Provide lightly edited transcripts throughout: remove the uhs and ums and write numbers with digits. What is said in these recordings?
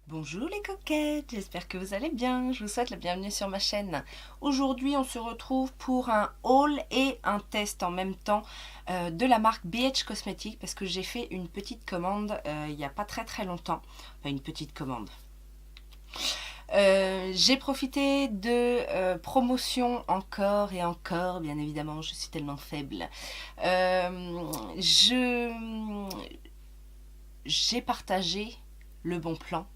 Bonjour les coquettes, j'espère que vous allez bien, je vous souhaite la bienvenue sur ma chaîne. Aujourd'hui on se retrouve pour un haul et un test en même temps de la marque BH Cosmetics parce que j'ai fait une petite commande il n'y a pas très longtemps, enfin une petite commande. J'ai profité de promotions encore et encore, bien évidemment je suis tellement faible. J'ai partagé le bon plan.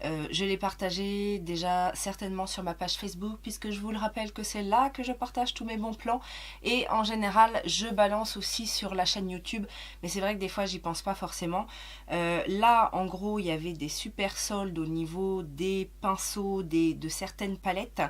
Je l'ai partagé déjà certainement sur ma page Facebook puisque je vous le rappelle que c'est là que je partage tous mes bons plans et en général je balance aussi sur la chaîne YouTube, mais c'est vrai que des fois j'y pense pas forcément. Là en gros il y avait des super soldes au niveau des pinceaux, de certaines palettes,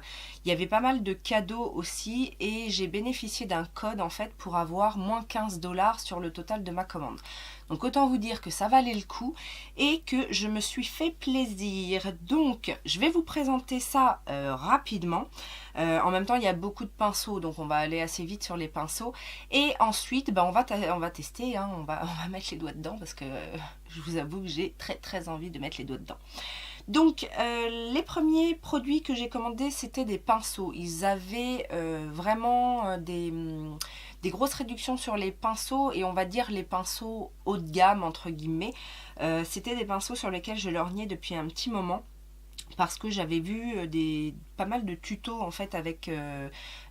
il y avait pas mal de cadeaux aussi et j'ai bénéficié d'un code en fait pour avoir moins 15$ sur le total de ma commande. Donc autant vous dire que ça valait le coup et que je me suis fait plaisir. Donc je vais vous présenter ça rapidement. En même temps il y a beaucoup de pinceaux donc on va aller assez vite sur les pinceaux. Et ensuite on va tester, hein, on va mettre les doigts dedans parce que je vous avoue que j'ai très envie de mettre les doigts dedans. Donc les premiers produits que j'ai commandés c'était des pinceaux. Ils avaient vraiment des grosses réductions sur les pinceaux et on va dire les pinceaux haut de gamme entre guillemets. C'était des pinceaux sur lesquels je lorgnais depuis un petit moment parce que j'avais vu pas mal de tutos en fait avec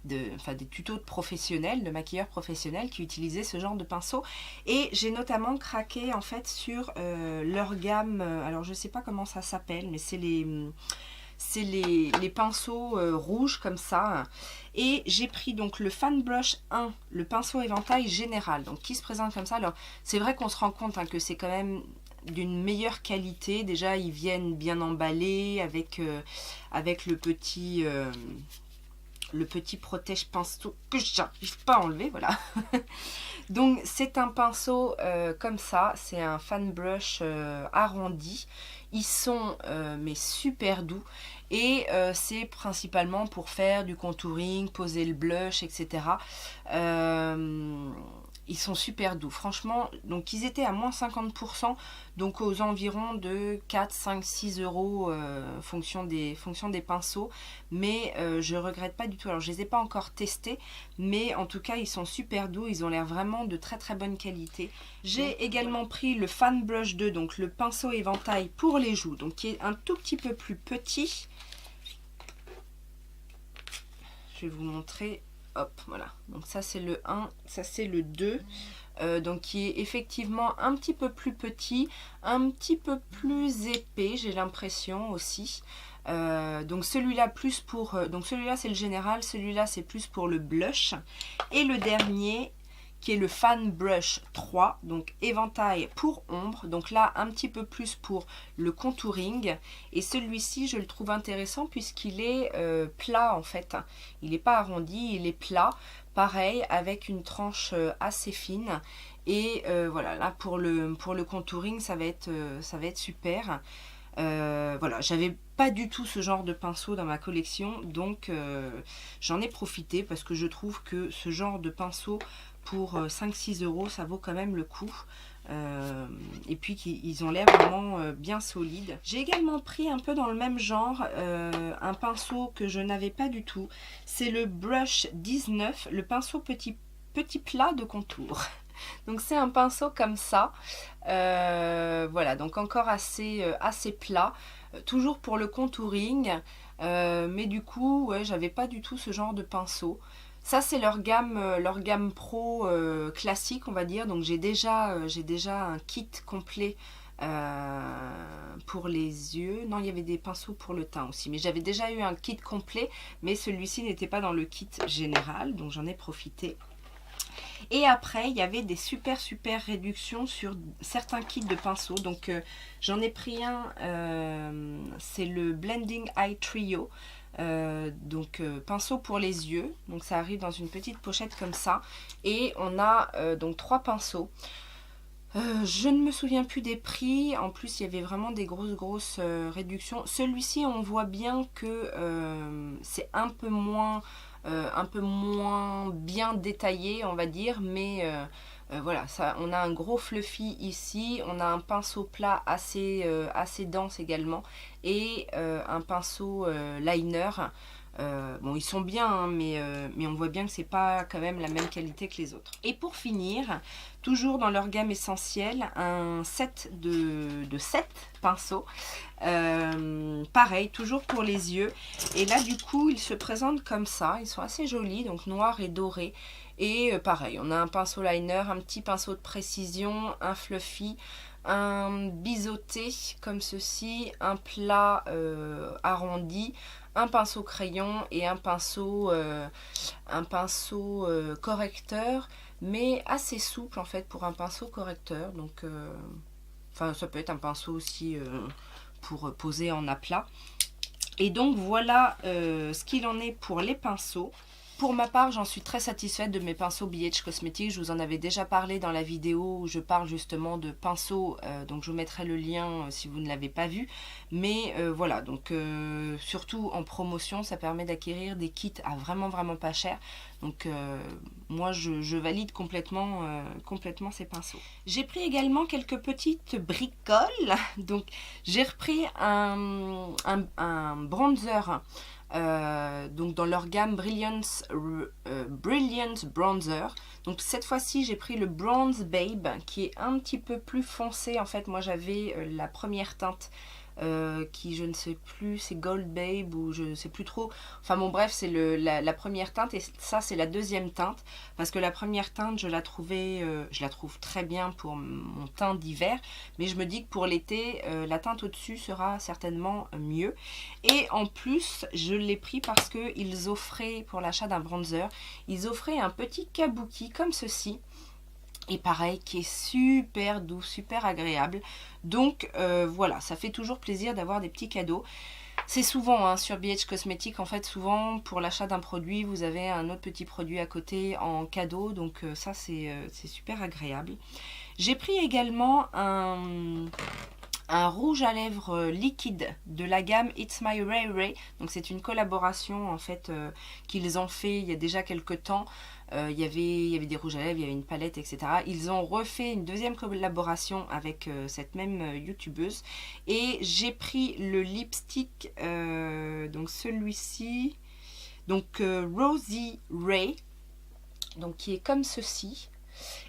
des tutos de professionnels, de maquilleurs professionnels qui utilisaient ce genre de pinceaux et j'ai notamment craqué en fait sur leur gamme, alors je sais pas comment ça s'appelle mais c'est les pinceaux rouges comme ça et j'ai pris donc le Fan Brush 1, le pinceau éventail général donc qui se présente comme ça. Alors c'est vrai qu'on se rend compte hein, que c'est quand même d'une meilleure qualité, déjà ils viennent bien emballés avec le petit protège pinceau que j'arrive pas à enlever, voilà. Donc c'est un pinceau comme ça, c'est un Fan Brush arrondi. Ils sont mais super doux et c'est principalement pour faire du contouring, poser le blush, etc. Ils sont super doux, franchement. Donc ils étaient à moins 50%, donc aux environs de 4, 5, 6 euros fonction des pinceaux. Mais je regrette pas du tout. Alors je les ai pas encore testés, mais en tout cas ils sont super doux. Ils ont l'air vraiment de très bonne qualité. J'ai également pris le Fan Brush 2, donc le pinceau éventail pour les joues, donc qui est un tout petit peu plus petit. Je vais vous montrer. Hop, voilà. Donc ça c'est le 1, ça c'est le 2. Donc qui est effectivement un petit peu plus petit, un petit peu plus épais, j'ai l'impression aussi. Donc celui-là plus pour... donc celui-là c'est le général, celui-là c'est plus pour le blush. Et le dernier qui est le Fan Brush 3, donc éventail pour ombre, donc là un petit peu plus pour le contouring, et celui-ci je le trouve intéressant puisqu'il est plat en fait, il n'est pas arrondi, il est plat, pareil avec une tranche assez fine, et voilà, là pour le contouring ça va être super. Voilà, j'avais pas du tout ce genre de pinceau dans ma collection, donc j'en ai profité parce que je trouve que ce genre de pinceau pour 5-6 euros ça vaut quand même le coup. Et puis qu'ils ont l'air vraiment bien solides. J'ai également pris un peu dans le même genre un pinceau que je n'avais pas du tout, c'est le Brush 19, le pinceau petit plat de contour. Donc c'est un pinceau comme ça, voilà, donc encore assez plat, toujours pour le contouring, mais du coup ouais, j'avais pas du tout ce genre de pinceau. Ça c'est leur gamme pro classique on va dire, donc j'ai déjà un kit complet pour les yeux. Non, il y avait des pinceaux pour le teint aussi, mais j'avais déjà eu un kit complet, mais celui-ci n'était pas dans le kit général, donc j'en ai profité. Et après il y avait des super réductions sur certains kits de pinceaux, donc j'en ai pris un, c'est le Blending Eye Trio, donc pinceau pour les yeux, donc ça arrive dans une petite pochette comme ça, et on a donc 3 pinceaux. Je ne me souviens plus des prix, en plus il y avait vraiment des grosses réductions. Celui-ci on voit bien que c'est un peu moins bien détaillé on va dire, mais Voilà, ça, on a un gros fluffy ici, on a un pinceau plat assez, assez dense également, et un pinceau liner. Bon, ils sont bien, hein, mais on voit bien que c'est pas quand même la même qualité que les autres. Et pour finir, toujours dans leur gamme essentielle, un set de 7 pinceaux. Pareil, toujours pour les yeux. Et là, du coup, ils se présentent comme ça. Ils sont assez jolis, donc noir et doré. Et pareil, on a un pinceau liner, un petit pinceau de précision, un fluffy, un biseauté comme ceci, un plat arrondi, un pinceau crayon et un pinceau correcteur, mais assez souple en fait pour un pinceau correcteur. Donc, enfin, ça peut être un pinceau aussi pour poser en aplat. Et donc voilà ce qu'il en est pour les pinceaux. Pour ma part, j'en suis très satisfaite de mes pinceaux BH Cosmetics. Je vous en avais déjà parlé dans la vidéo où je parle justement de pinceaux. Donc je vous mettrai le lien si vous ne l'avez pas vu. Mais voilà, donc surtout en promotion, ça permet d'acquérir des kits à vraiment pas cher. Donc moi je valide complètement, complètement ces pinceaux. J'ai pris également quelques petites bricoles. Donc j'ai repris un bronzer. Donc dans leur gamme Brilliant Bronzer. Donc cette fois-ci j'ai pris le Bronze Babe qui est un petit peu plus foncé. En fait moi j'avais la première teinte qui je ne sais plus, c'est Gold Babe ou je ne sais plus trop. Enfin bon bref, c'est la première teinte et ça c'est la deuxième teinte. Parce que la première teinte je la trouve très bien pour mon teint d'hiver. Mais je me dis que pour l'été, la teinte au-dessus sera certainement mieux. Et en plus, je l'ai pris parce qu'ils offraient, pour l'achat d'un bronzer, ils offraient un petit kabuki comme ceci. Et pareil, qui est super doux, super agréable. Donc voilà, ça fait toujours plaisir d'avoir des petits cadeaux. C'est souvent hein, sur BH Cosmetics, en fait souvent pour l'achat d'un produit, vous avez un autre petit produit à côté en cadeau. Donc ça c'est super agréable. J'ai pris également un rouge à lèvres liquide de la gamme It's My Ray Ray. Donc c'est une collaboration en fait qu'ils ont fait il y a déjà quelques temps. Il y avait des rouges à lèvres, il y avait une palette, etc. Ils ont refait une deuxième collaboration avec cette même youtubeuse. Et j'ai pris le lipstick, donc celui-ci, donc Rosy Ray, donc qui est comme ceci.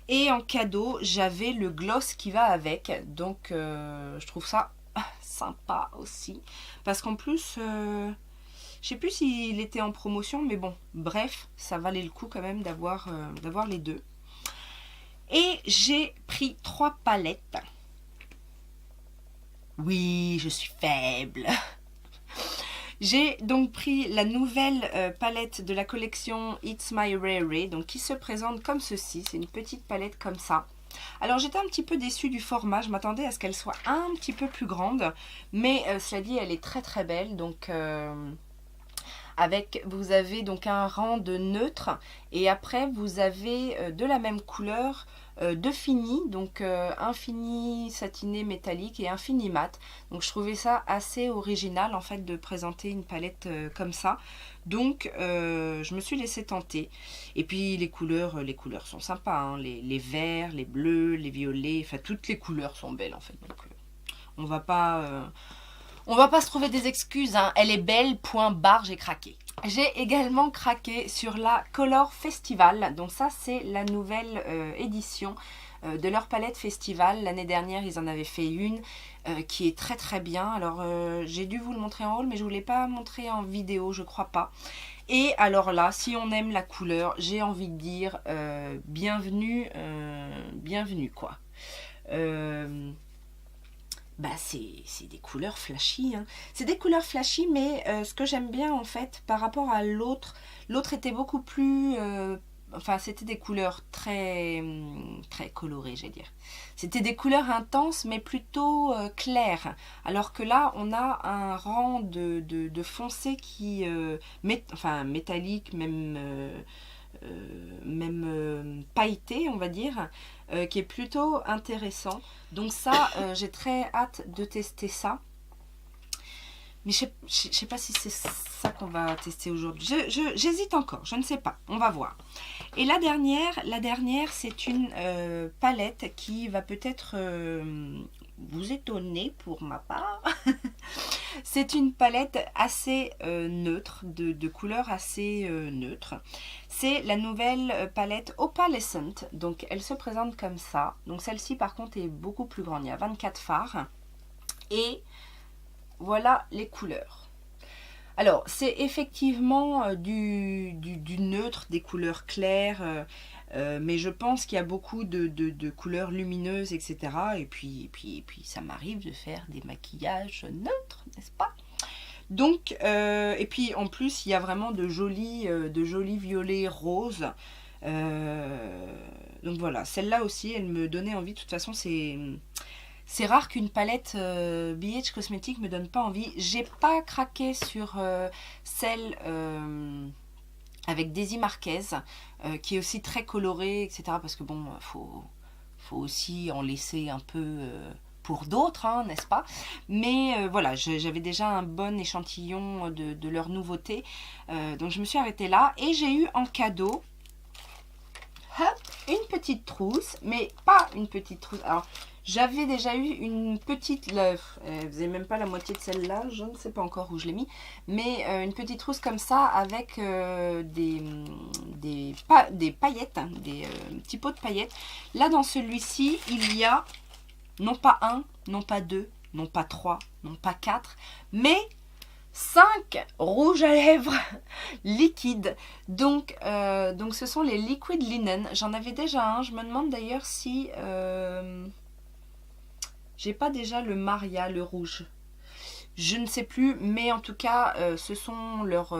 Et en cadeau, j'avais le gloss qui va avec. Donc je trouve ça sympa aussi. Parce qu'en plus... je sais plus s'il était en promotion, mais bon, bref, ça valait le coup quand même d'avoir les deux. Et j'ai pris 3 palettes. Oui, je suis faible. J'ai donc pris la nouvelle palette de la collection It's My Ray Ray, donc qui se présente comme ceci. C'est une petite palette comme ça. Alors j'étais un petit peu déçue du format, je m'attendais à ce qu'elle soit un petit peu plus grande. Mais cela dit, elle est très belle, donc... vous avez donc un rang de neutre et après vous avez de la même couleur deux finis, donc un fini satiné métallique et un fini mat. Donc je trouvais ça assez original en fait de présenter une palette comme ça. Donc je me suis laissée tenter. Et puis les couleurs sont sympas, hein. Les verts, les bleus, les violets, enfin toutes les couleurs sont belles en fait. Donc on va pas se trouver des excuses, hein. Elle est belle, point barre, j'ai craqué. J'ai également craqué sur la Color Festival. Donc ça, c'est la nouvelle édition de leur palette Festival. L'année dernière, ils en avaient fait une qui est très bien. Alors, j'ai dû vous le montrer en haul, mais je ne vous l'ai pas montré en vidéo, je crois pas. Et alors là, si on aime la couleur, j'ai envie de dire bienvenue quoi. Bah c'est des couleurs flashy, hein. C'est des couleurs flashy, mais ce que j'aime bien en fait par rapport à l'autre était beaucoup plus enfin c'était des couleurs très colorées, je vais dire. C'était des couleurs intenses mais plutôt claires, alors que là on a un rang de foncé qui enfin métallique, même pailleté on va dire, qui est plutôt intéressant. Donc ça j'ai très hâte de tester ça. Mais je sais pas si c'est ça qu'on va tester aujourd'hui. J'hésite encore, je ne sais pas. On va voir. Et la dernière c'est une palette qui va peut-être vous étonner pour ma part. C'est une palette assez neutre, de couleurs assez neutres. C'est la nouvelle palette Opalescent. Donc elle se présente comme ça. Donc celle-ci par contre est beaucoup plus grande. Il y a 24 fards. Et voilà les couleurs. Alors c'est effectivement du neutre, des couleurs claires. Mais je pense qu'il y a beaucoup de couleurs lumineuses, etc. Et puis ça m'arrive de faire des maquillages neutres, n'est-ce pas? Donc, et puis en plus, il y a vraiment de jolis violets roses. Donc voilà, celle-là aussi, elle me donnait envie. De toute façon, c'est rare qu'une palette BH Cosmetics me donne pas envie. J'ai pas craqué sur celle avec Daisy Marquez, qui est aussi très colorée, etc. Parce que bon, faut aussi en laisser un peu pour d'autres, hein, n'est-ce pas? Mais voilà, j'avais déjà un bon échantillon de leurs nouveautés. Donc je me suis arrêtée là. Et j'ai eu en cadeau une petite trousse, mais pas une petite trousse. Alors, j'avais déjà eu une petite, vous n'avez même pas la moitié de celle-là, je ne sais pas encore où je l'ai mis, mais une petite trousse comme ça avec des paillettes, hein, des petits pots de paillettes. Là, dans celui-ci, il y a non pas un, non pas deux, non pas trois, non pas quatre, mais 5 rouges à lèvres liquides. Donc ce sont les Liquid Linen. J'en avais déjà un. Je me demande d'ailleurs si j'ai pas déjà le Maria, le rouge. Je ne sais plus, mais en tout cas, ce sont leurs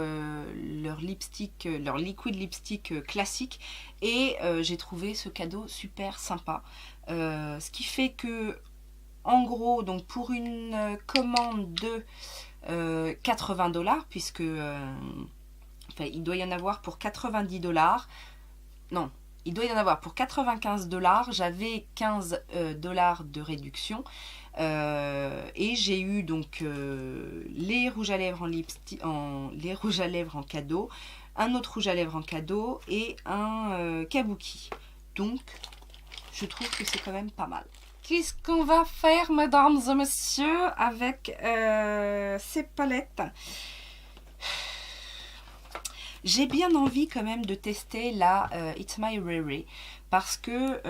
lipstick, leur liquid lipstick classique. Et j'ai trouvé ce cadeau super sympa. Ce qui fait que, en gros, donc pour une commande de 80$, puisque enfin, il doit y en avoir pour 90$. Non, il doit y en avoir pour 95$. J'avais 15$ de réduction. Et j'ai eu donc les rouges à lèvres les rouges à lèvres en cadeau, un autre rouge à lèvres en cadeau et un kabuki. Donc, je trouve que c'est quand même pas mal. Qu'est-ce qu'on va faire, mesdames et messieurs, avec ces palettes? J'ai bien envie quand même de tester la It's My Riri, parce que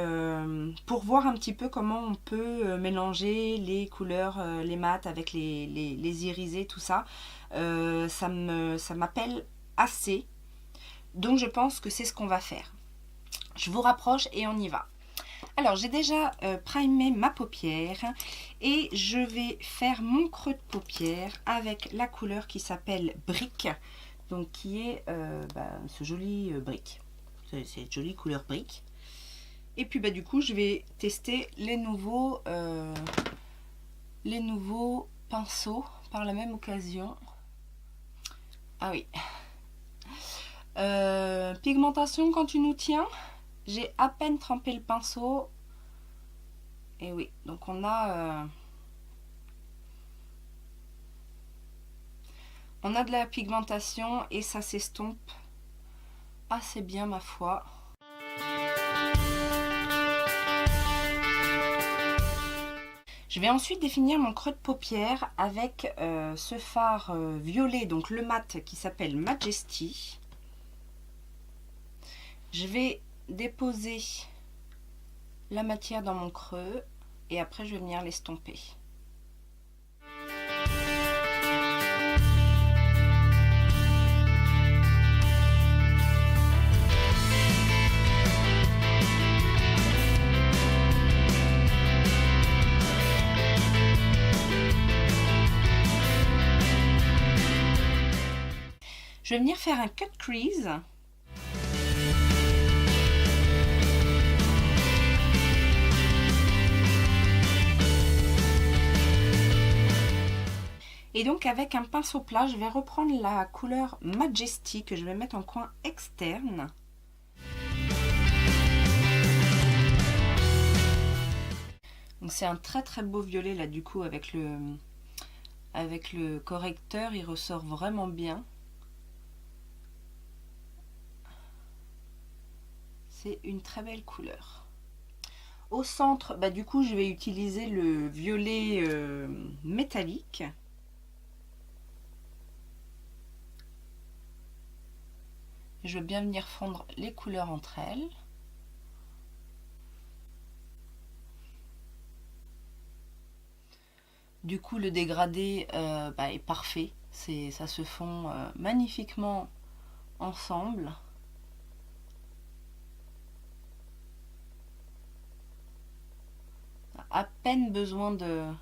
pour voir un petit peu comment on peut mélanger les couleurs, les mats avec les irisés, tout ça, ça m'appelle assez. Donc je pense que c'est ce qu'on va faire. Je vous rapproche et on y va. Alors, j'ai déjà primé ma paupière et je vais faire mon creux de paupière avec la couleur qui s'appelle Brick, donc qui est ce joli brick, cette jolie couleur brick. Et puis du coup, je vais tester les nouveaux pinceaux par la même occasion. Ah oui. Pigmentation quand tu nous tiens. J'ai à peine trempé le pinceau. Et oui, donc on a de la pigmentation et ça s'estompe assez bien, ma foi. Je vais ensuite définir mon creux de paupière avec ce fard violet, donc le mat qui s'appelle Majesty. Je vais déposer la matière dans mon creux et après je vais venir l'estomper. Je vais venir faire un cut crease. Et donc avec un pinceau plat, je vais reprendre la couleur Majesty que je vais mettre en coin externe. Donc c'est un très très beau violet là du coup avec avec le correcteur, il ressort vraiment bien. C'est une très belle couleur. Au centre, du coup, je vais utiliser le violet métallique. Je veux bien venir fondre les couleurs entre elles. Du coup, le dégradé est parfait. Ça se fond magnifiquement ensemble. À peine besoin de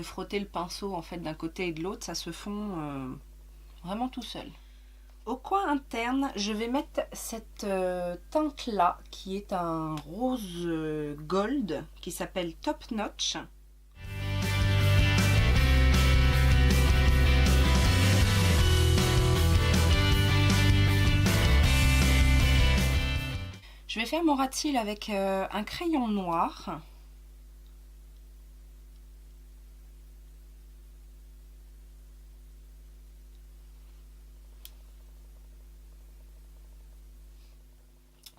frotter le pinceau en fait d'un côté et de l'autre, ça se fond vraiment tout seul. Au coin interne, je vais mettre cette teinte là qui est un rose gold qui s'appelle Top Notch. Je vais faire mon ras de cils avec un crayon noir.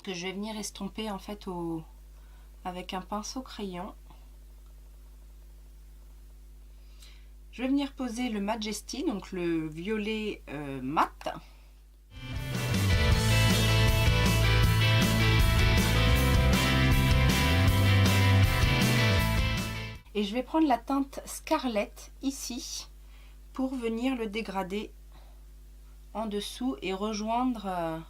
Que je vais venir estomper en fait avec un pinceau crayon. Je vais venir poser le Majesty, donc le violet mat. Et je vais prendre la teinte Scarlett ici pour venir le dégrader en dessous et rejoindre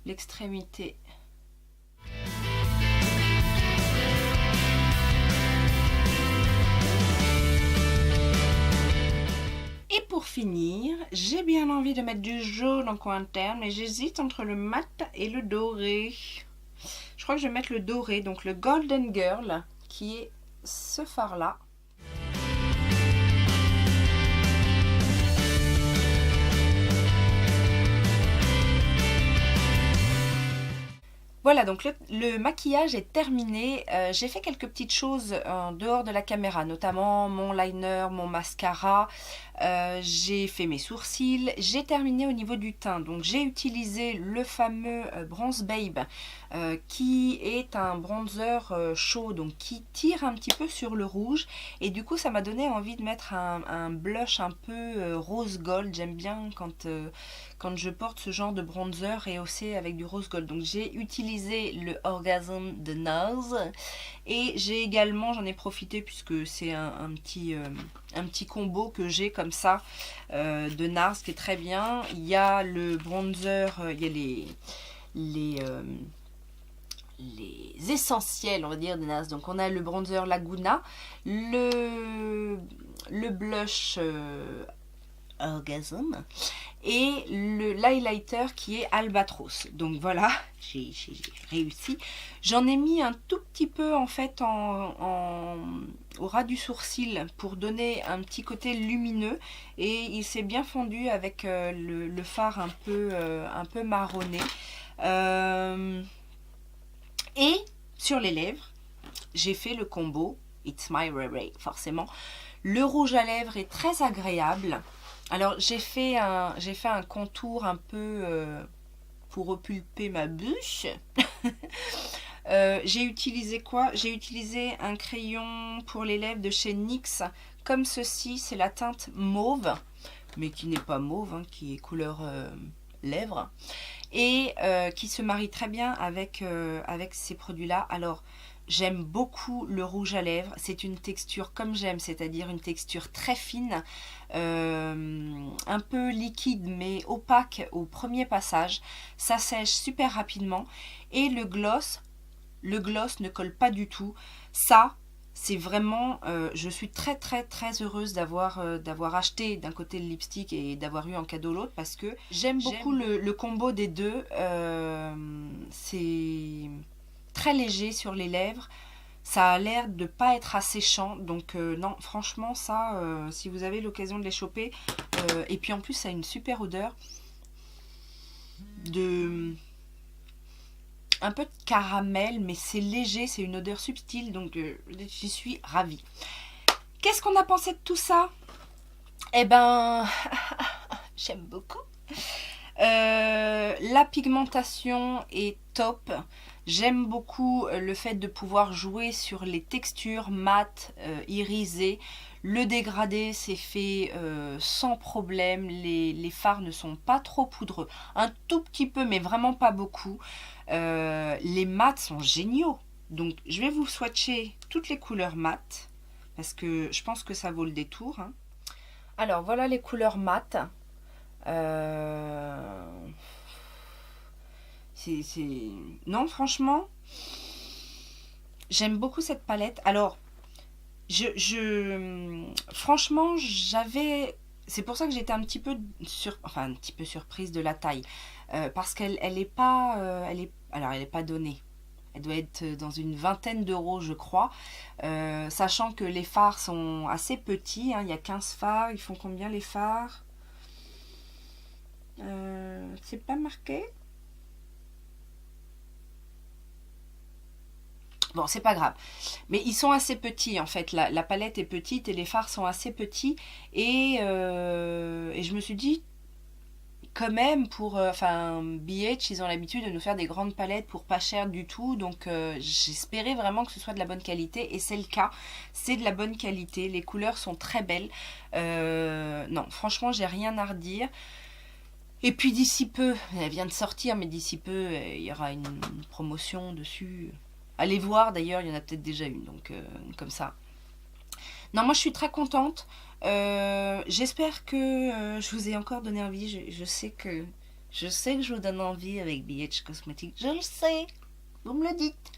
l'extrémité. Et pour finir, j'ai bien envie de mettre du jaune en coin interne, mais j'hésite entre le mat et le doré. Je crois que je vais mettre le doré, donc le Golden Girl, qui est ce fard là. Voilà, donc le maquillage est terminé. J'ai fait quelques petites choses en dehors de la caméra, notamment mon liner, mon mascara. J'ai fait mes sourcils. J'ai terminé au niveau du teint. Donc j'ai utilisé le fameux Bronze Babe qui est un bronzer chaud, donc qui tire un petit peu sur le rouge. Et du coup, ça m'a donné envie de mettre un blush un peu rose gold. J'aime bien quand je porte ce genre de bronzer rehaussé avec du rose gold. Donc j'ai utilisé le Orgasm de NARS et j'ai également, j'en ai profité puisque c'est un petit combo que j'ai comme ça de NARS qui est très bien. Il y a le bronzer, il y a les essentiels, on va dire, de NARS. Donc on a le bronzer Laguna, le blush Orgasm et l'highlighter qui est Albatros. Donc voilà, j'ai réussi. J'en ai mis un tout petit peu en fait au ras du sourcil pour donner un petit côté lumineux et il s'est bien fondu avec le fard un peu marronné. Et sur les lèvres, j'ai fait le combo It's My Ray, forcément. Le rouge à lèvres est très agréable. Alors j'ai fait un contour un peu pour repulper ma bouche. J'ai utilisé quoi? J'ai utilisé un crayon pour les lèvres de chez NYX comme ceci. C'est la teinte mauve, mais qui n'est pas mauve, hein, qui est couleur lèvres. Et qui se marie très bien avec ces produits-là. Alors, j'aime beaucoup le rouge à lèvres. C'est une texture comme j'aime, c'est-à-dire une texture très fine, un peu liquide mais opaque au premier passage. Ça sèche super rapidement. Et le gloss ne colle pas du tout. Ça, c'est vraiment, je suis très heureuse d'avoir acheté d'un côté le lipstick et d'avoir eu en cadeau l'autre parce que j'aime beaucoup le combo des deux. C'est très léger sur les lèvres, ça a l'air de pas être asséchant, donc non, franchement ça, si vous avez l'occasion de les choper, et puis en plus ça a une super odeur de un peu de caramel, mais c'est léger, c'est une odeur subtile, donc j'y suis ravie. Qu'est-ce qu'on a pensé de tout ça? Eh ben, j'aime beaucoup. La pigmentation est top. J'aime beaucoup le fait de pouvoir jouer sur les textures mates, irisées. Le dégradé s'est fait sans problème. Les fards ne sont pas trop poudreux. Un tout petit peu, mais vraiment pas beaucoup. Les mats sont géniaux. Donc je vais vous swatcher toutes les couleurs mates. Parce que je pense que ça vaut le détour. Hein. Alors voilà les couleurs mates. Non, franchement, j'aime beaucoup cette palette. Alors, franchement, c'est pour ça que j'étais un petit peu un petit peu surprise de la taille, parce qu'elle est pas, alors elle est pas donnée. Elle doit être dans une vingtaine d'euros, je crois, sachant que les fards sont assez petits. Hein, il y a 15 fards. Ils font combien les fards? C'est pas marqué. Bon, c'est pas grave. Mais ils sont assez petits, en fait. La palette est petite et les fards sont assez petits. Et je me suis dit, quand même, BH, ils ont l'habitude de nous faire des grandes palettes pour pas cher du tout. Donc, j'espérais vraiment que ce soit de la bonne qualité. Et c'est le cas. C'est de la bonne qualité. Les couleurs sont très belles. Non, franchement, j'ai rien à redire. Et puis d'ici peu, elle vient de sortir, mais d'ici peu, il y aura une promotion dessus. Allez voir, d'ailleurs, il y en a peut-être déjà une, donc comme ça. Non, moi je suis très contente. J'espère que je vous ai encore donné envie. Je sais que je vous donne envie avec BH Cosmetics. Je le sais, vous me le dites.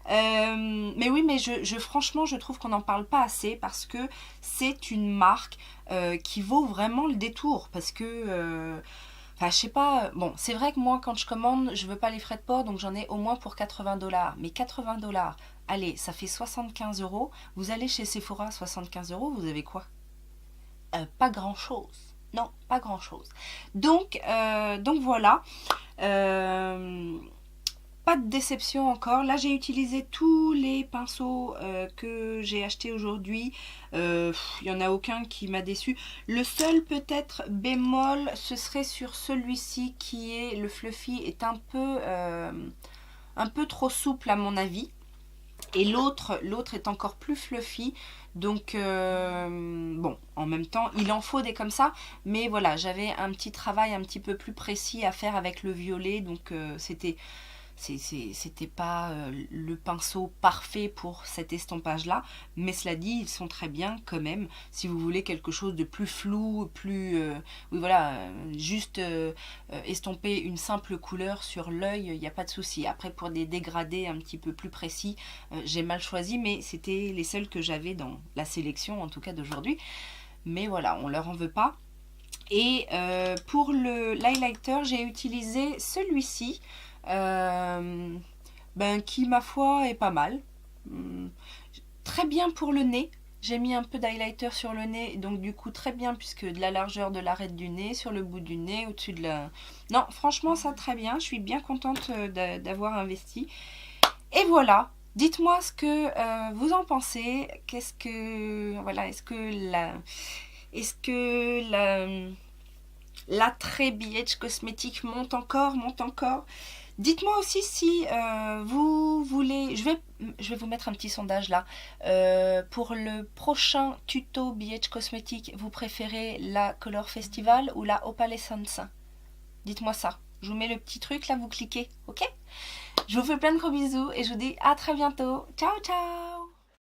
Mais oui, mais franchement, je trouve qu'on n'en parle pas assez parce que c'est une marque qui vaut vraiment le détour. Parce que, enfin, je sais pas, bon, c'est vrai que moi, quand je commande, je veux pas les frais de port, donc j'en ai au moins pour 80$. Mais 80$, allez, ça fait 75 euros. Vous allez chez Sephora, 75 euros, vous avez quoi? Pas grand-chose. Non, pas grand-chose. Donc voilà. Pas de déception encore. Là, j'ai utilisé tous les pinceaux que j'ai achetés aujourd'hui. Il n'y en a aucun qui m'a déçu. Le seul peut-être bémol, ce serait sur celui-ci qui est le Fluffy, est un peu trop souple à mon avis. Et l'autre est encore plus fluffy. Donc, bon, en même temps, il en faut des comme ça. Mais voilà, j'avais un petit travail un petit peu plus précis à faire avec le violet. Donc, c'était pas le pinceau parfait pour cet estampage là, mais cela dit, ils sont très bien quand même. Si vous voulez quelque chose de plus flou, plus oui voilà, juste estomper une simple couleur sur l'œil, il n'y a pas de souci. Après, pour des dégradés un petit peu plus précis, j'ai mal choisi, mais c'était les seuls que j'avais dans la sélection, en tout cas d'aujourd'hui. Mais voilà, on leur en veut pas. Et pour l'highlighter, j'ai utilisé celui-ci. Qui ma foi est pas mal. Très bien pour le nez. J'ai mis un peu d'highlighter sur le nez, donc du coup très bien puisque de la largeur de l'arête du nez, sur le bout du nez, au-dessus de la... Non, franchement ça très bien, je suis bien contente d'avoir investi. Et voilà, dites-moi ce que vous en pensez. Qu'est-ce que... Voilà, est-ce que l'attrait BH Cosmetics monte encore? Dites-moi aussi si vous voulez... Je vais vous mettre un petit sondage là. Pour le prochain tuto BH Cosmetics, vous préférez la Color Festival ou la Opalescence? Dites-moi ça. Je vous mets le petit truc là, vous cliquez, ok? Je vous fais plein de gros bisous et je vous dis à très bientôt. Ciao, ciao!